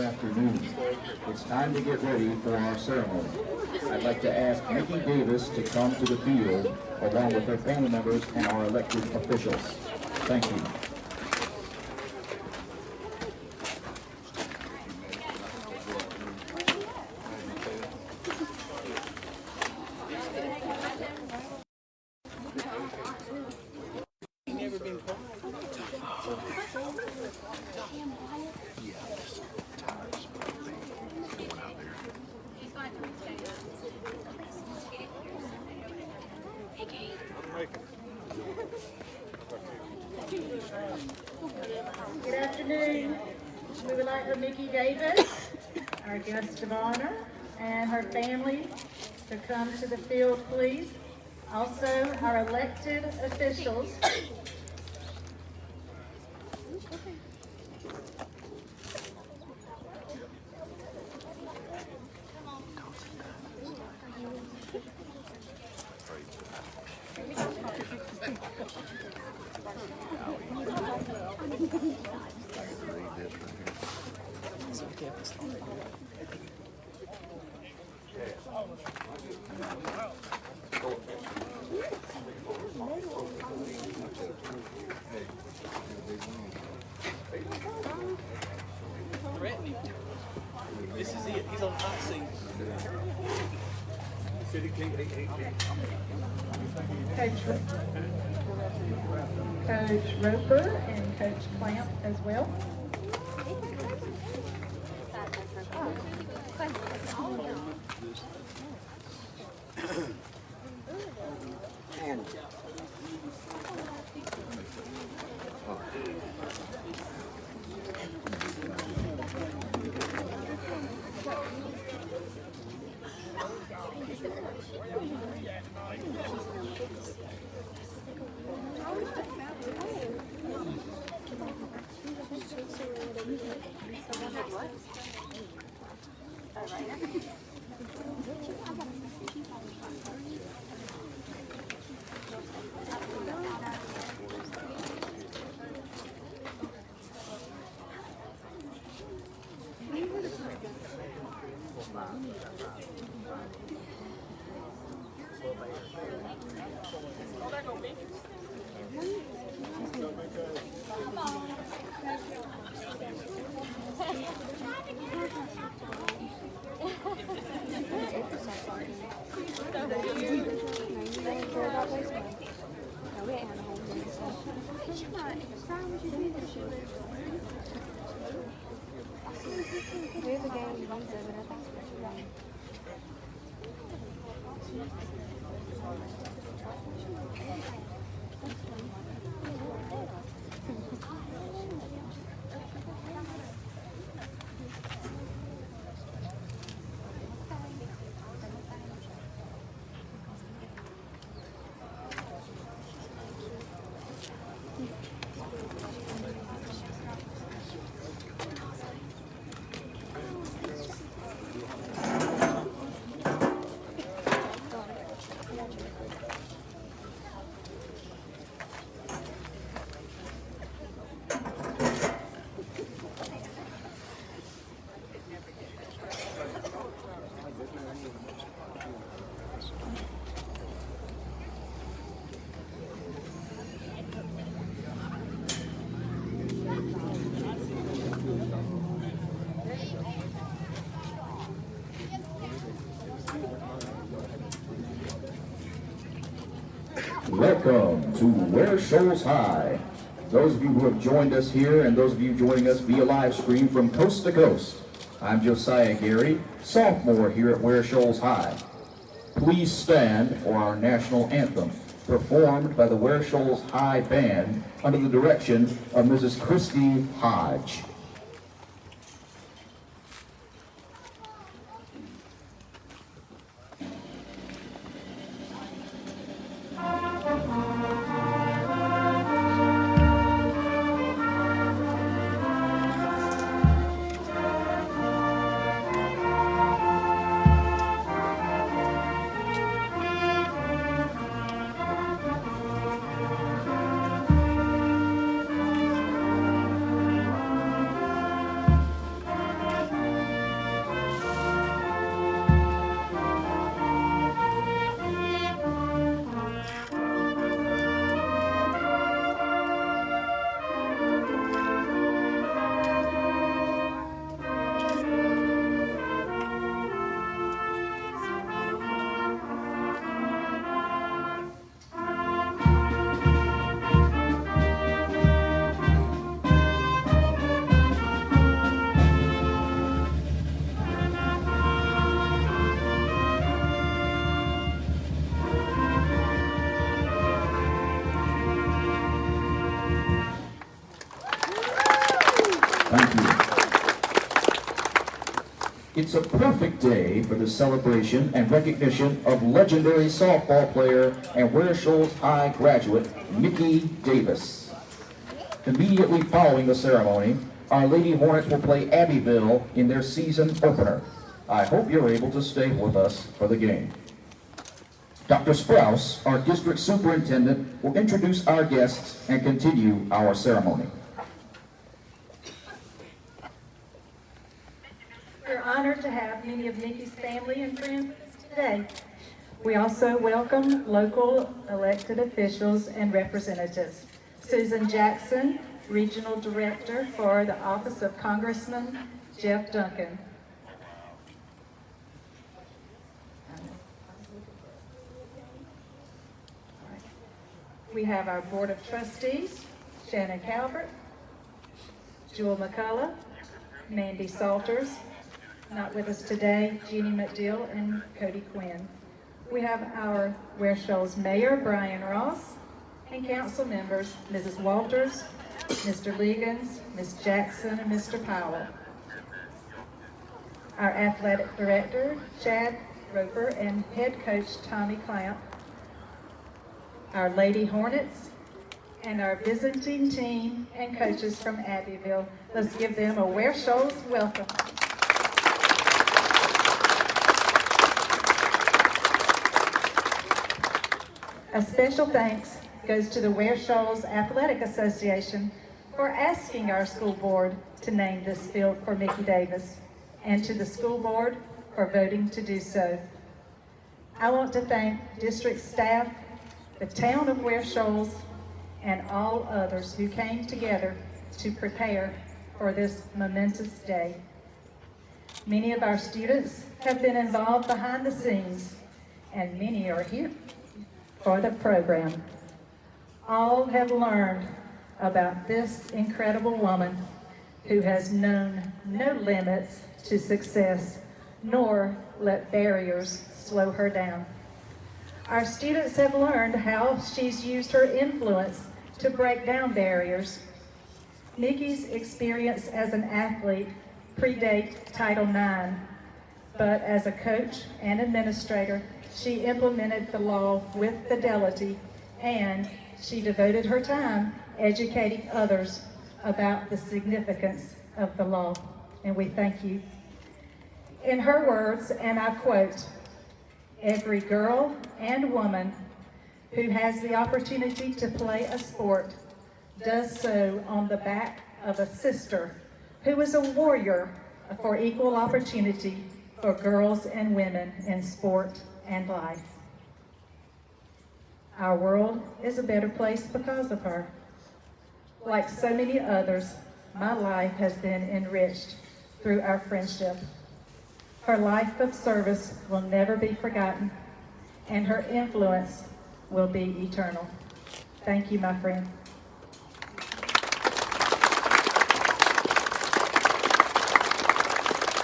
afternoon. It's time to get ready for our ceremony. I'd like to ask Mickey Davis to come to the field along with her family members and our elected officials. Thank you. Good afternoon. We would like for Mickey Davis, our guest of honor, and her family to come to the field, please. Also, our elected officials. This is it. He's on the hot seat. Coach Roper and Coach Clamp as well. We have a game Wednesday, but I think it's supposed Welcome to Ware Shoals High. Those of you who have joined us here and those of you joining us via live stream from coast to coast, I'm Josiah Gary, sophomore here at Ware Shoals High. Please stand for our national anthem, performed by the Ware Shoals High Band under the direction of Mrs. Christy Hodge. It's a perfect day for the celebration and recognition of legendary softball player and Ware Shoals High graduate, Mickey Davis. Immediately following the ceremony, our Lady Hornets will play Abbeville in their season opener. I hope you're able to stay with us for the game. Dr. Sprouse, our district superintendent, will introduce our guests and continue our ceremony. We're honored to have many of Nikki's family and friends today. We also welcome local elected officials and representatives. Susan Jackson, Regional Director for the Office of Congressman Jeff Duncan. We have our Board of Trustees, Shannon Calvert, Jewel McCullough, Mandy Salters, not with us today, Jeannie McDill and Cody Quinn. We have our Ware Shoals Mayor, Brian Ross, and council members, Mrs. Walters, Mr. Liggins, Ms. Jackson, and Mr. Powell. Our athletic director, Chad Roper, and head coach, Tommy Clamp. Our Lady Hornets, and our visiting team and coaches from Abbeville. Let's give them a Ware Shoals welcome. A special thanks goes to the Ware Shoals Athletic Association for asking our school board to name this field for Mickey Davis, and to the school board for voting to do so. I want to thank district staff, the town of Ware Shoals, and all others who came together to prepare for this momentous day. Many of our students have been involved behind the scenes, and many are here for the program. All have learned about this incredible woman who has known no limits to success, nor let barriers slow her down. Our students have learned how she's used her influence to break down barriers. Nikki's experience as an athlete predate Title IX, but as a coach and administrator, she implemented the law with fidelity, and she devoted her time educating others about the significance of the law, and we thank you. In her words, and I quote, "Every girl and woman who has the opportunity to play a sport does so on the back of a sister who is a warrior for equal opportunity for girls and women in sport and life." Our world is a better place because of her. Like so many others, my life has been enriched through our friendship. Her life of service will never be forgotten, and her influence will be eternal. Thank you, my friend.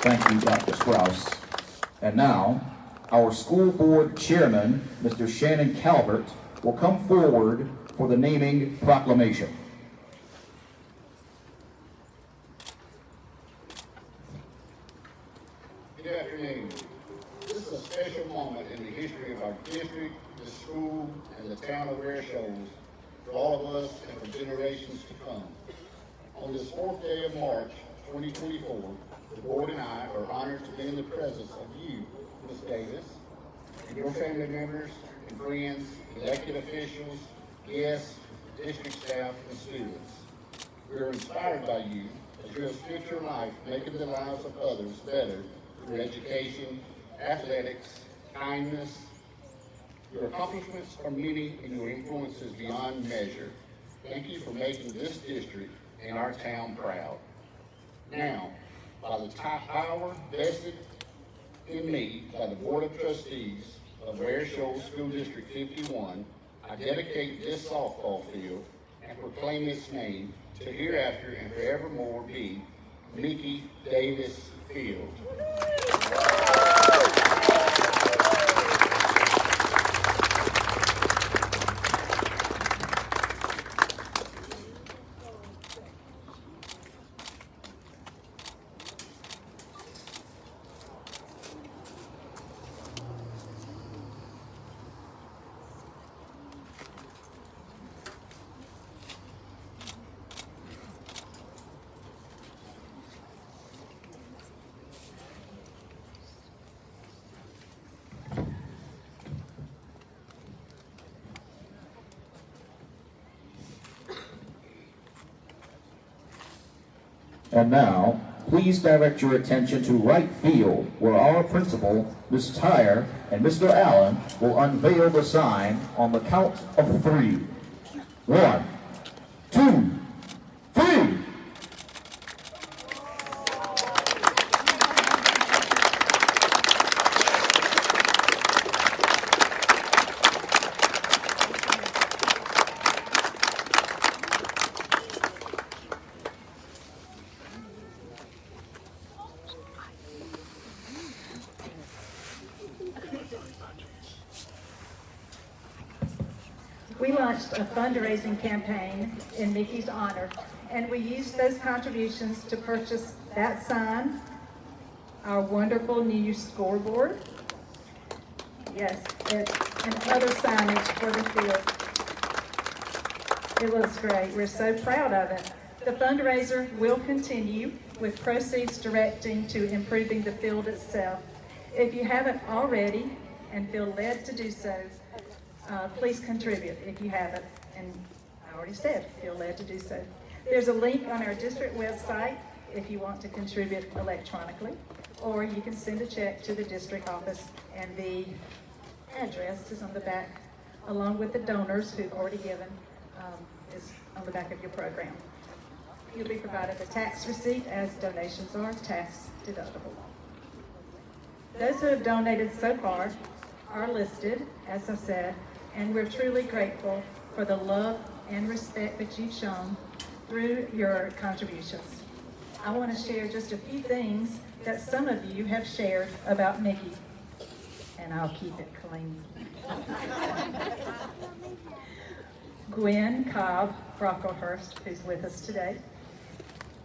Thank you, Dr. Sprouse. And now, our school board chairman, Mr. Shannon Calvert, will come forward for the naming proclamation. Good afternoon. This is a special moment in the history of our district, the school, and the town of Ware Shoals for all of us and for generations to come. On this 4th day of March, 2024, the board and I are honored to be in the presence of you, Ms. Davis, and your family members and friends, elected officials, guests, district staff, and students. We are inspired by you as you have spent your life making the lives of others better through education, athletics, kindness. Your accomplishments are many and your influence is beyond measure. Thank you for making this district and our town proud. Now, by the power vested in me by the Board of Trustees of Ware Shoals School District 51, I dedicate this softball field and proclaim its name to hereafter and forevermore be Mickey Davis Field. And now, please direct your attention to right field, where our principal, Ms. Tyre, and Mr. Allen will unveil the sign on the count of 3. 1, 2, 3. We launched a fundraising campaign in Mickey's honor, and we used those contributions to purchase that sign, our wonderful new scoreboard, yes, and other signage for the field. It looks great. We're so proud of it. The fundraiser will continue with proceeds directing to improving the field itself. If you haven't already and feel led to do so, please contribute if you haven't, and I already said, feel led to do so. There's a link on our district website if you want to contribute electronically, or you can send a check to the district office, and the address is on the back, along with the donors who've already given, is on the back of your program. You'll be provided a tax receipt, as donations are tax deductible. Those who have donated so far are listed, as I said, and we're truly grateful for the love and respect that you've shown through your contributions. I want to share just a few things that some of you have shared about Mickey, and I'll keep it clean. Gwen Cobb Brocklehurst, who's with us today.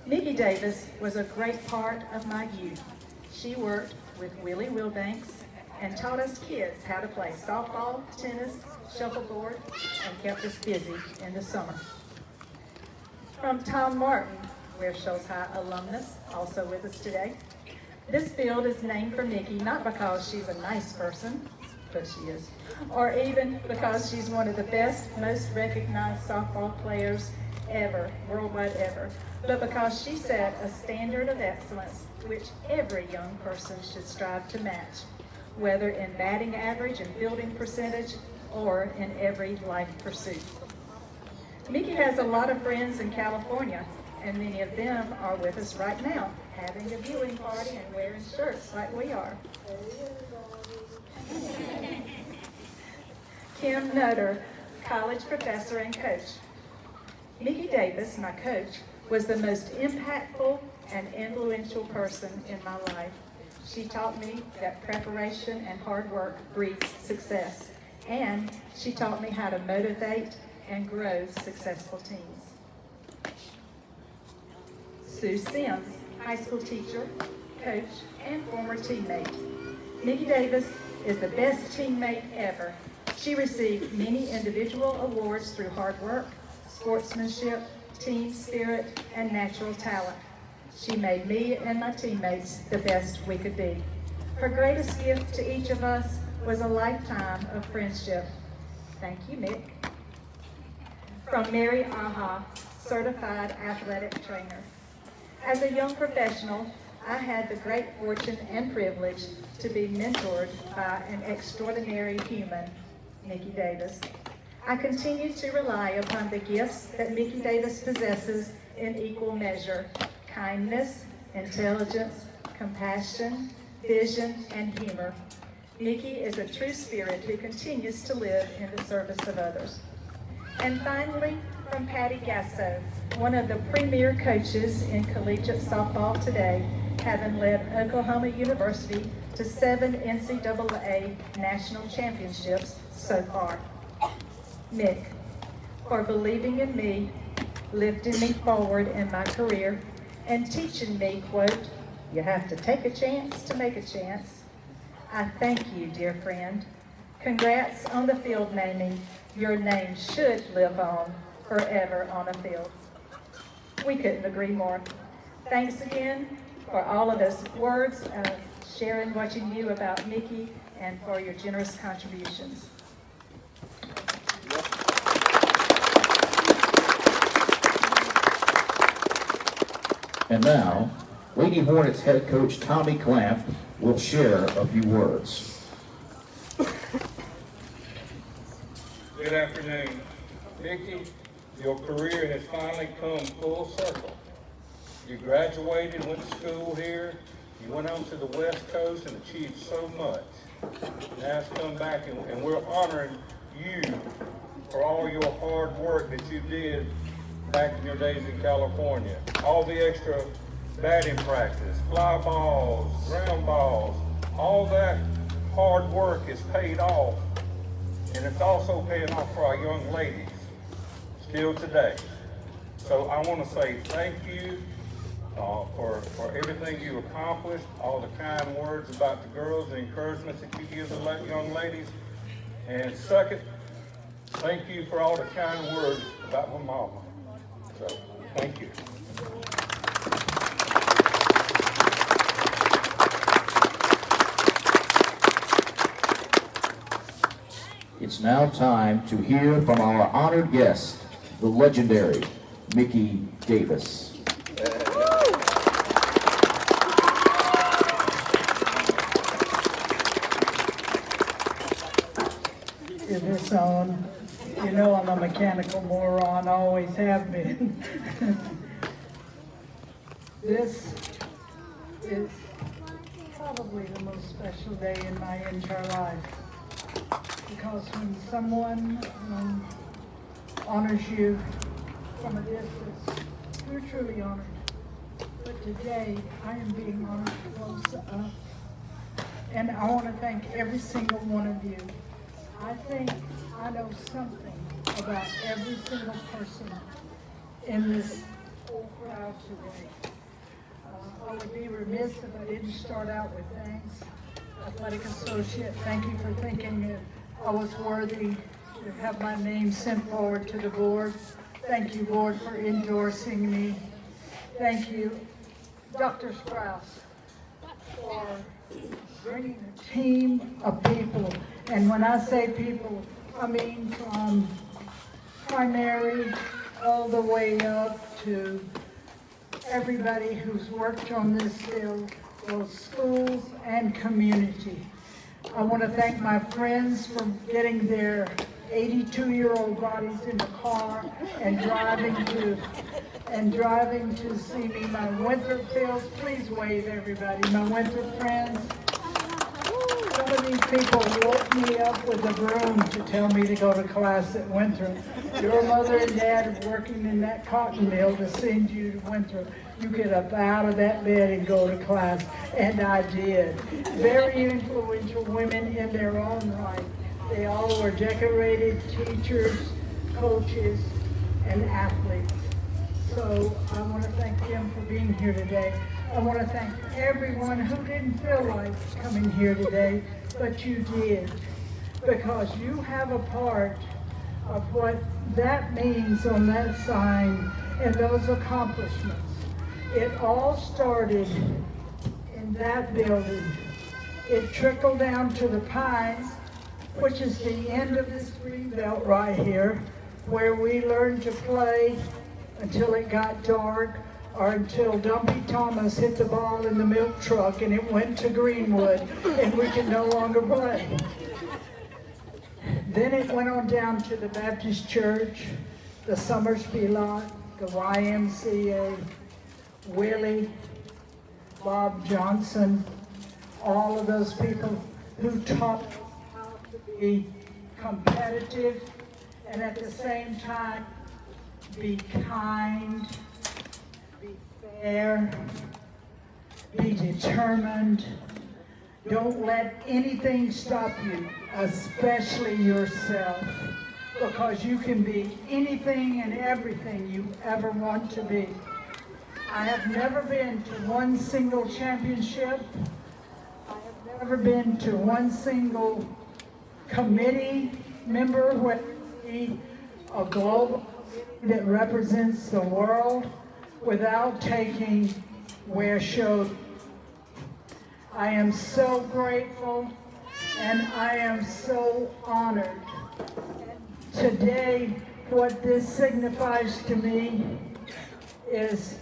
Mickey Davis was a great part of my youth. She worked with Willie Wilbanks and taught us kids how to play softball, tennis, shuffleboard, and kept us busy in the summer. From Tom Martin, Ware Shoals High alumnus, also with us today. This field is named for Mickey, not because she's a nice person, but she is, or even because she's one of the best, most recognized softball players ever, worldwide ever, but because she set a standard of excellence which every young person should strive to match, whether in batting average and fielding percentage or in every life pursuit. Mickey has a lot of friends in California, and many of them are with us right now, having a viewing party and wearing shirts like we are. Kim Nutter, college professor and coach. Mickey Davis, my coach, was the most impactful and influential person in my life. She taught me that preparation and hard work breeds success, and she taught me how to motivate and grow successful teams. Sue Sims, high school teacher, coach, and former teammate. Mickey Davis is the best teammate ever. She received many individual awards through hard work, sportsmanship, team spirit, and natural talent. She made me and my teammates the best we could be. Her greatest gift to each of us was a lifetime of friendship. Thank you, Mick. From Mary Aha, certified athletic trainer. As a young professional, I had the great fortune and privilege to be mentored by an extraordinary human, Mickey Davis. I continue to rely upon the gifts that Mickey Davis possesses in equal measure: kindness, intelligence, compassion, vision, and humor. Mickey is a true spirit who continues to live in the service of others. And finally, from Patty Gasso, one of the premier coaches in collegiate softball today, having led Oklahoma University to 7 NCAA national championships so far. Mick, for believing in me, lifting me forward in my career, and teaching me, quote, "You have to take a chance to make a chance." I thank you, dear friend. Congrats on the field naming. Your name should live on forever on a field. We couldn't agree more. Thanks again for all of those words, sharing what you knew about Mickey, and for your generous contributions. And now, Lady Hornets head coach Tommy Clamp will share a few words. Good afternoon. Mickey, your career has finally come full circle. You graduated, went to school here, you went on to the West Coast and achieved so much. Now it's come back and we're honoring you for all your hard work that you did back in your days in California. All the extra batting practice, fly balls, ground balls, all that hard work is paid off. And it's also paying off for our young ladies still today. So I want to say thank you for everything you accomplished, all the kind words about the girls, the encouragements that you give the young ladies. And second, thank you for all the kind words about my mama. So, thank you. It's now time to hear from our honored guest, the legendary Mickey Davis. Is this on? You know I'm a mechanical moron, always have been. This is probably the most special day in my entire life. Because when someone honors you from a distance, you're truly honored. But today, I am being honored close up. And I want to thank every single one of you. I think I know something about every single person in this whole crowd today. I would be remiss if I didn't start out with thanks. Athletic Associate, thank you for thinking that I was worthy to have my name sent forward to the board. Thank you, board, for endorsing me. Thank you, Dr. Sprouse, for bringing a team of people. And when I say people, I mean from primary all the way up to everybody who's worked on this field, both schools and community. I want to thank my friends for getting their 82-year-old bodies in the car and driving to see me. My Winthrop Fields, please wave everybody. My Winthrop friends. Some of these people woke me up with a broom to tell me to go to class at Winthrop. Your mother and dad are working in that cotton mill to send you to Winthrop. You get up out of that bed and go to class, and I did. Very influential women in their own right. They all were decorated teachers, coaches, and athletes. So I want to thank them for being here today. I want to thank everyone who didn't feel like coming here today, but you did, because you have a part of what that means on that sign and those accomplishments. It all started in that building. It trickled down to the Pines, which is the end of this green belt right here, where we learned to play until it got dark, or until Dumpy Thomas hit the ball in the milk truck and it went to Greenwood and we could no longer play. Then it went on down to the Baptist Church, the Summersby lot, the YMCA, Willie, Bob Johnson, all of those people who taught us how to be competitive and at the same time be kind, be fair, be determined. Don't let anything stop you, especially yourself, because you can be anything and everything you ever want to be. I have never been to one single championship. I have never been to one single committee member, whether it be a global that represents the world, without taking where showed. I am so grateful and I am so honored. Today, what this signifies to me is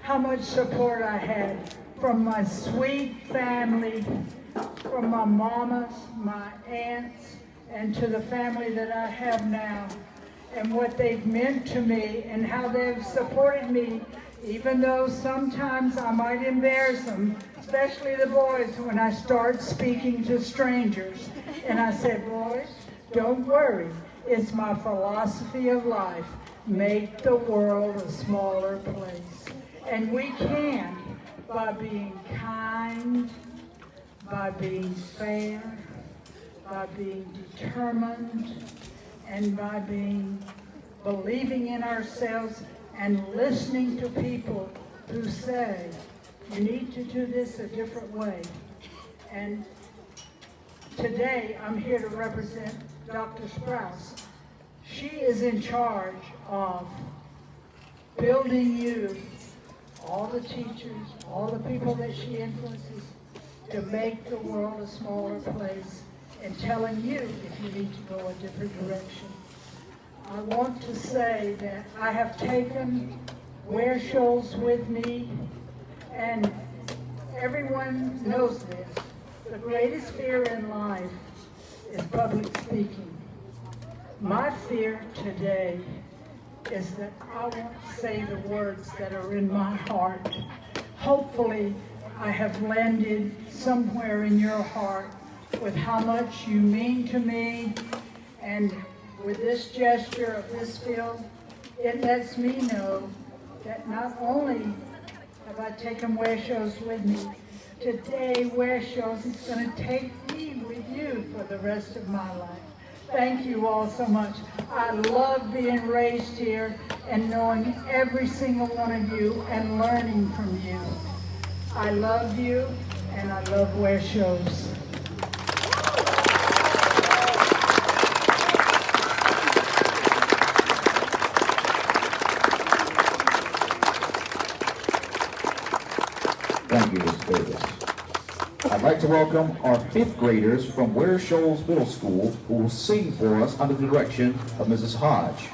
how much support I had from my sweet family, from my mamas, my aunts, and to the family that I have now, and what they've meant to me and how they've supported me, even though sometimes I might embarrass them, especially the boys, when I start speaking to strangers. And I said, boys, don't worry. It's my philosophy of life. Make the world a smaller place. And we can by being kind, by being fair, by being determined, and by believing in ourselves and listening to people who say, you need to do this a different way. And today, I'm here to represent Dr. Sprouse. She is in charge of building you, all the teachers, all the people that she influences, to make the world a smaller place and telling you if you need to go a different direction. I want to say that I have taken Ware Shoals with me, and everyone knows this. The greatest fear in life is public speaking. My fear today is that I won't say the words that are in my heart. Hopefully, I have landed somewhere in your heart with how much you mean to me, and with this gesture of this field, it lets me know that not only have I taken Ware Shoals with me, today Ware Shoals is going to take me with you for the rest of my life. Thank you all so much. I love being raised here and knowing every single one of you and learning from you. I love you, and I love Ware Shoals. Thank you, Ms. Davis. I'd like to welcome our 5th graders from Ware Shoals Middle School who will sing for us under the direction of Mrs. Hodge.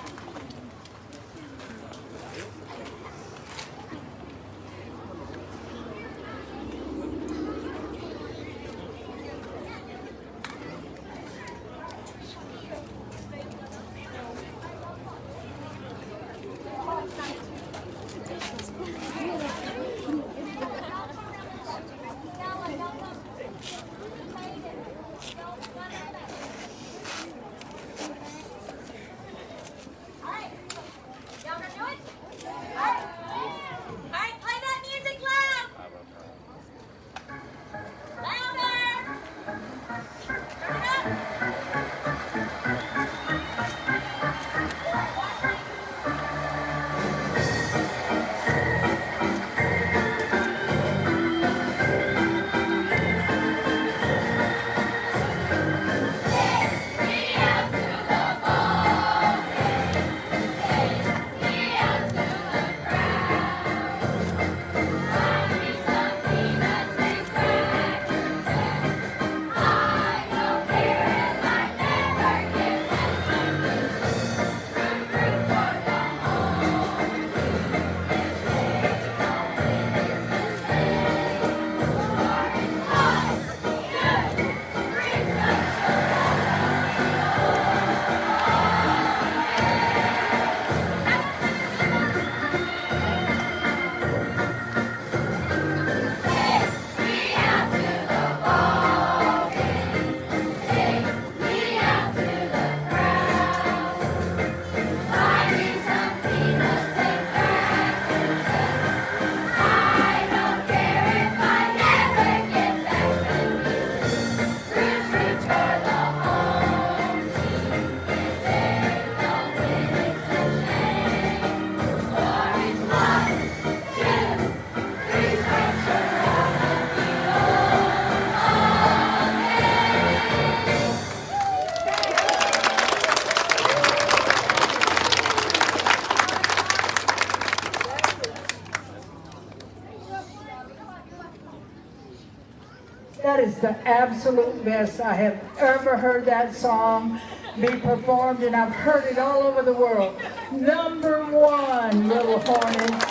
That is the absolute best. I have ever heard that song be performed, and I've heard it all over the world. Number 1, Little Hornets.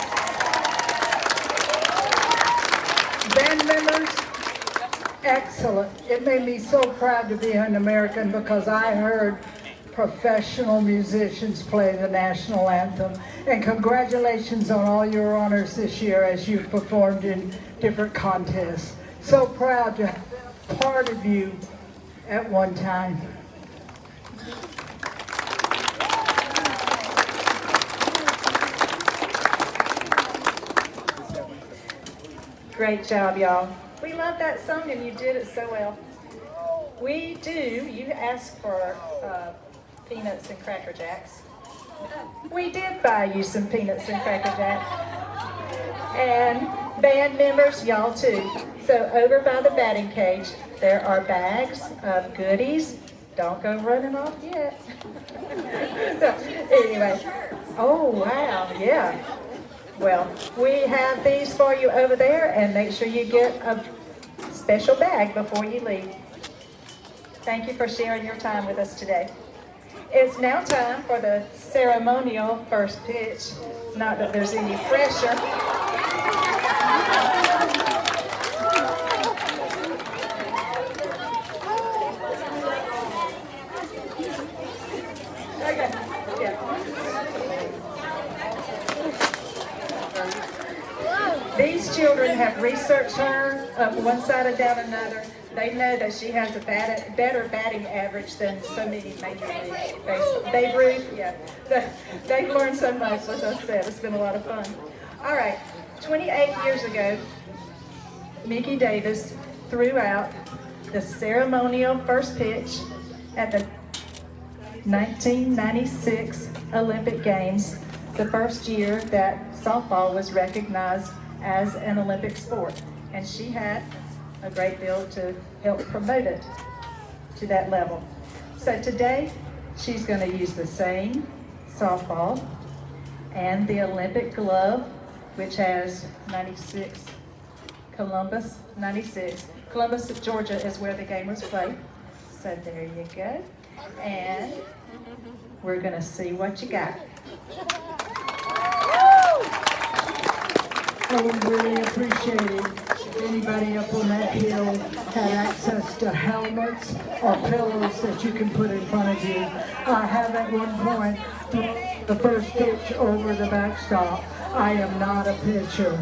Excellent. It made me so proud to be an American because I heard professional musicians play the national anthem. And congratulations on all your honors this year as you've performed in different contests. So proud to have been a part of you at one time. Great job, y'all. We love that song and you did it so well. We do, you asked for peanuts and Cracker Jacks. We did buy you some peanuts and Cracker Jacks. And band members, y'all too. So over by the batting cage, there are bags of goodies. Don't go running off yet. So, anyway, oh wow, yeah. Well, we have these for you over there, and make sure you get a special bag before you leave. Thank you for sharing your time with us today. It's now time for the ceremonial first pitch. Not that there's any pressure. Okay, yeah. These children have researched her up one side and down another. They know that she has a better batting average than so many major league baseball. Babe Ruth, yeah. They've learned so much, as I said. It's been a lot of fun. All right, 28 years ago, Mickey Davis threw out the ceremonial first pitch at the 1996 Olympic Games, the first year that softball was recognized as an Olympic sport. And she had a great deal to help promote it to that level. So today, she's going to use the same softball and the Olympic glove, which has 96, Columbus, 96. Columbus, Georgia is where the game was played. So there you go. And we're going to see what you got. I would really appreciate it if anybody up on that hill had access to helmets or pillows that you can put in front of you. I have at one point thrown the first pitch over the backstop. I am not a pitcher.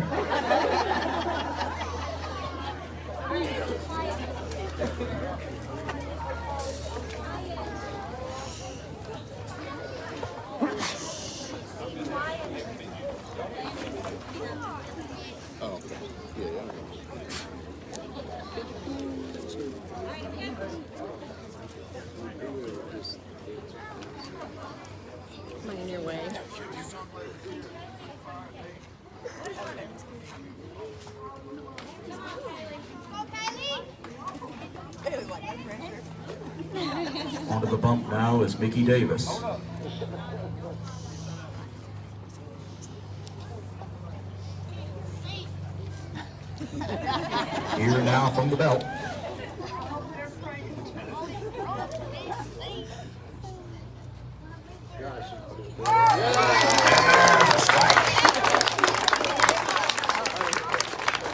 In your way. Onto the bump now is Mickey Davis. Here now from the belt.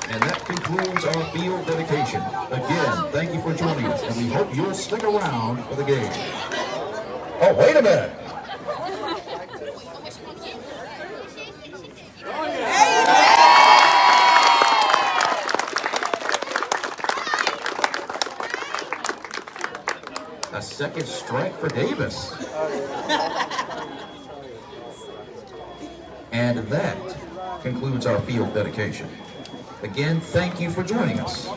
And that concludes our field dedication. Again, thank you for joining us, and we hope you'll stick around for the game. Oh, wait a minute. A second strike for Davis. And that concludes our field dedication. Again, thank you for joining us.